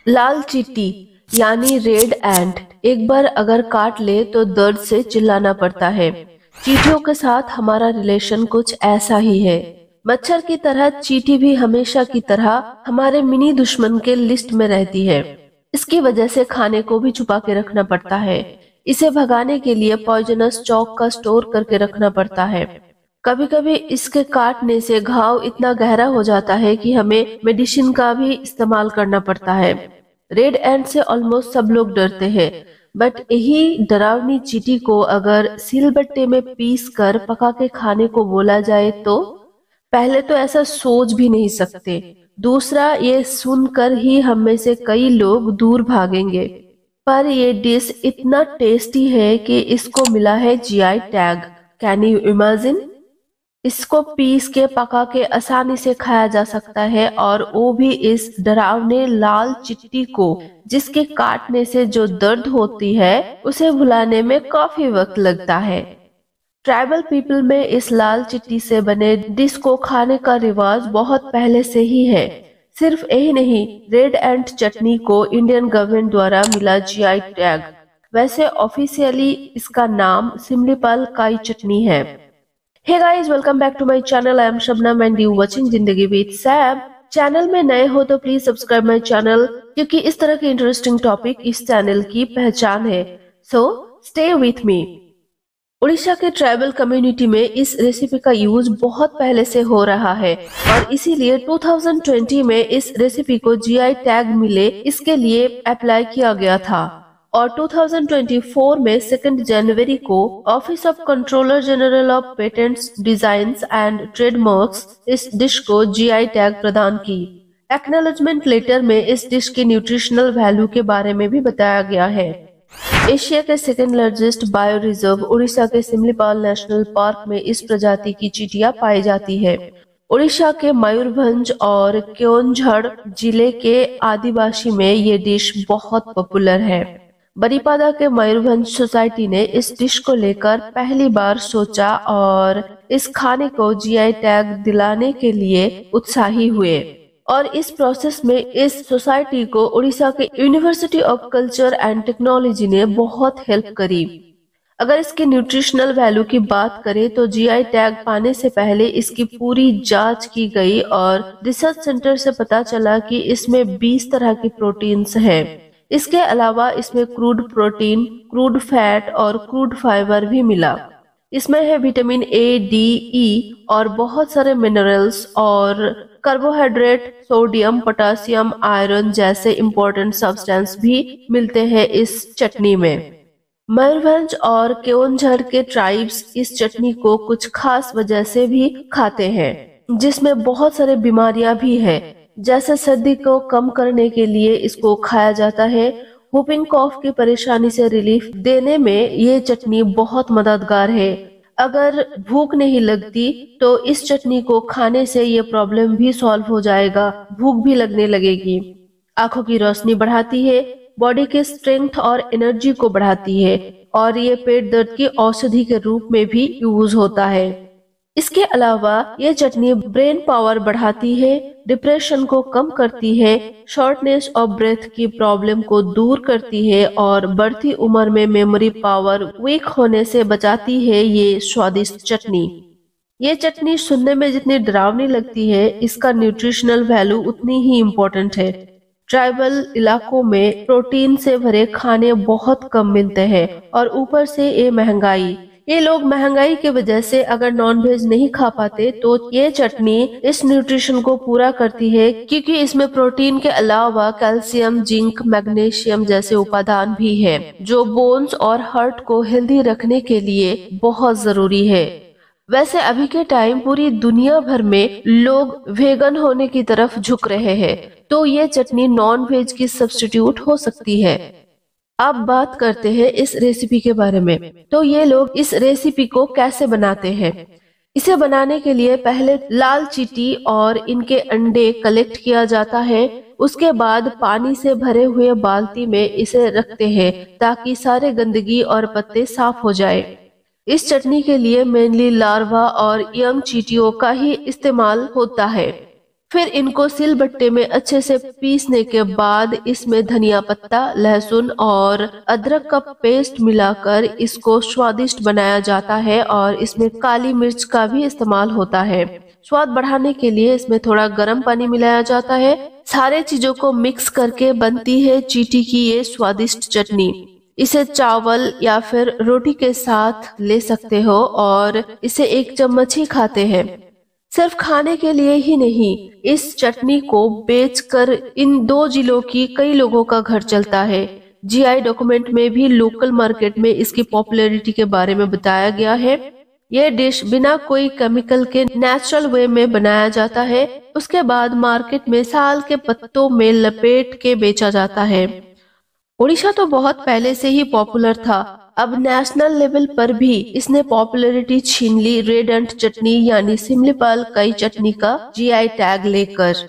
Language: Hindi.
लाल चींटी यानी रेड एंट एक बार अगर काट ले तो दर्द से चिल्लाना पड़ता है। चींटियों के साथ हमारा रिलेशन कुछ ऐसा ही है। मच्छर की तरह चींटी भी हमेशा की तरह हमारे मिनी दुश्मन के लिस्ट में रहती है। इसकी वजह से खाने को भी छुपा के रखना पड़ता है। इसे भगाने के लिए पॉइजनस चौक का स्टोर करके रखना पड़ता है। कभी कभी इसके काटने से घाव इतना गहरा हो जाता है कि हमें मेडिसिन का भी इस्तेमाल करना पड़ता है। रेड एंट से ऑलमोस्ट सब लोग डरते हैं, बट यही डरावनी चींटी को अगर सिलबट्टे में पीस कर पका के खाने को बोला जाए तो पहले तो ऐसा सोच भी नहीं सकते। दूसरा, ये सुनकर ही हम में से कई लोग दूर भागेंगे। पर ये डिश इतना टेस्टी है कि इसको मिला है GI tag. Can you imagine? इसको पीस के पका के आसानी से खाया जा सकता है, और वो भी इस डरावने लाल चिट्टी को, जिसके काटने से जो दर्द होती है उसे भुलाने में काफी वक्त लगता है। ट्राइबल पीपल में इस लाल चिट्टी से बने डिश को खाने का रिवाज बहुत पहले से ही है। सिर्फ यही नहीं, रेड एंट चटनी को इंडियन गवर्नमेंट द्वारा मिला जीआई टैग। वैसे ऑफिशियली इसका नाम सिमलीपाल काई चटनी है। Hey guys, welcome back to my channel. I am Shabnam and you watching Zindagi with Saib. Channel में नए हो तो प्लीज सब्सक्राइब माय चैनल, क्योंकि इस तरह के इंटरेस्टिंग टॉपिक इस चैनल की पहचान है। So stay with me. Orissa के ट्राइबल कम्युनिटी में इस रेसिपी का यूज बहुत पहले से हो रहा है, और इसीलिए 2020 में इस रेसिपी को जीआई टैग मिले इसके लिए अप्लाई किया गया था। और 2024 में 2 जनवरी को office of controller general of patents, designs and trademarks इस डिश को जीआई टैग प्रदान की। एक्नॉलेजमेंट लेटर में इस डिश की न्यूट्रिशनल वैल्यू के बारे में भी बताया गया है। एशिया के 2nd largest bio reserve Orissa के सिमलीपाल नेशनल पार्क में इस प्रजाति की चींटियां पाई जाती है। उड़ीसा के मयूरभंज और केओंझर जिले के आदिवासी में ये डिश बहुत पॉपुलर है। बरीपादा के मयूरभंज सोसाइटी ने इस डिश को लेकर पहली बार सोचा और इस खाने को जीआई टैग दिलाने के लिए उत्साही हुए। और इस प्रोसेस में इस सोसाइटी को उड़ीसा के university of culture and technology ने बहुत हेल्प करी। अगर इसके न्यूट्रिशनल वैल्यू की बात करें तो जीआई टैग पाने से पहले इसकी पूरी जांच की गई, और रिसर्च सेंटर से पता चला कि इसमें 20 तरह की प्रोटीन्स हैं। इसके अलावा इसमें क्रूड प्रोटीन, क्रूड फैट और क्रूड फाइबर भी मिला। इसमें है विटामिन ए, डी, ई और बहुत सारे मिनरल्स और कार्बोहाइड्रेट, सोडियम, पोटेशियम, आयरन जैसे इम्पोर्टेंट सब्सटेंस भी मिलते हैं इस चटनी में। मयूरभंज और केओंझर के ट्राइब्स इस चटनी को कुछ खास वजह से भी खाते हैं, जिसमें बहुत सारे बीमारियां भी हैं। जैसे सर्दी को कम करने के लिए इसको खाया जाता है। व्होपिंग कॉफ की परेशानी से रिलीफ देने में ये चटनी बहुत मददगार है। अगर भूख नहीं लगती तो इस चटनी को खाने से ये प्रॉब्लम भी सॉल्व हो जाएगा, भूख भी लगने लगेगी। आंखों की रोशनी बढ़ाती है, बॉडी के स्ट्रेंथ और एनर्जी को बढ़ाती है, और ये पेट दर्द की औषधि के रूप में भी यूज होता है। इसके अलावा ये चटनी ब्रेन पावर बढ़ाती है, डिप्रेशन को कम करती है, शॉर्टनेस ऑफ ब्रेथ की प्रॉब्लम को दूर करती है, और बढ़ती उम्र में मेमोरी पावर वीक होने से बचाती है ये स्वादिष्ट चटनी। ये चटनी सुनने में जितनी डरावनी लगती है, इसका न्यूट्रिशनल वैल्यू उतनी ही इम्पोर्टेंट है। ट्राइबल इलाकों में प्रोटीन से भरे खाने बहुत कम मिलते हैं, और ऊपर से ये महंगाई। ये लोग महंगाई की वजह से अगर नॉन वेज नहीं खा पाते तो ये चटनी इस न्यूट्रिशन को पूरा करती है, क्योंकि इसमें प्रोटीन के अलावा कैल्शियम, जिंक, मैग्नीशियम जैसे उपादान भी है, जो बोन्स और हार्ट को हेल्दी रखने के लिए बहुत जरूरी है। वैसे अभी के टाइम पूरी दुनिया भर में लोग वेगन होने की तरफ झुक रहे हैं, तो ये चटनी नॉन वेज की सब्स्टिट्यूट हो सकती है। अब बात करते हैं इस रेसिपी के बारे में। तो ये लोग इस रेसिपी को कैसे बनाते हैं। इसे बनाने के लिए पहले लाल चींटी और इनके अंडे कलेक्ट किया जाता है। उसके बाद पानी से भरे हुए बाल्टी में इसे रखते हैं ताकि सारे गंदगी और पत्ते साफ हो जाए। इस चटनी के लिए मेनली लार्वा और यंग चींटियों का ही इस्तेमाल होता है। फिर इनको सिलबट्टे में अच्छे से पीसने के बाद इसमें धनिया पत्ता, लहसुन और अदरक का पेस्ट मिलाकर इसको स्वादिष्ट बनाया जाता है और इसमें काली मिर्च का भी इस्तेमाल होता है। स्वाद बढ़ाने के लिए इसमें थोड़ा गर्म पानी मिलाया जाता है। सारे चीजों को मिक्स करके बनती है चींटी की ये स्वादिष्ट चटनी। इसे चावल या फिर रोटी के साथ ले सकते हो और इसे एक चम्मच ही खाते हैं। सिर्फ खाने के लिए ही नहीं, इस चटनी को बेचकर इन 2 जिलों की कई लोगों का घर चलता है। जीआई डॉक्यूमेंट में भी लोकल मार्केट में इसकी पॉपुलैरिटी के बारे में बताया गया है। यह डिश बिना कोई केमिकल के नेचुरल वे में बनाया जाता है। उसके बाद मार्केट में साल के पत्तों में लपेट के बेचा जाता है। ओडिशा तो बहुत पहले से ही पॉपुलर था। अब नेशनल लेवल पर भी इसने पॉपुलैरिटी छीन ली रेड एंड चटनी यानी सिमलीपाल कई चटनी का जीआई टैग लेकर।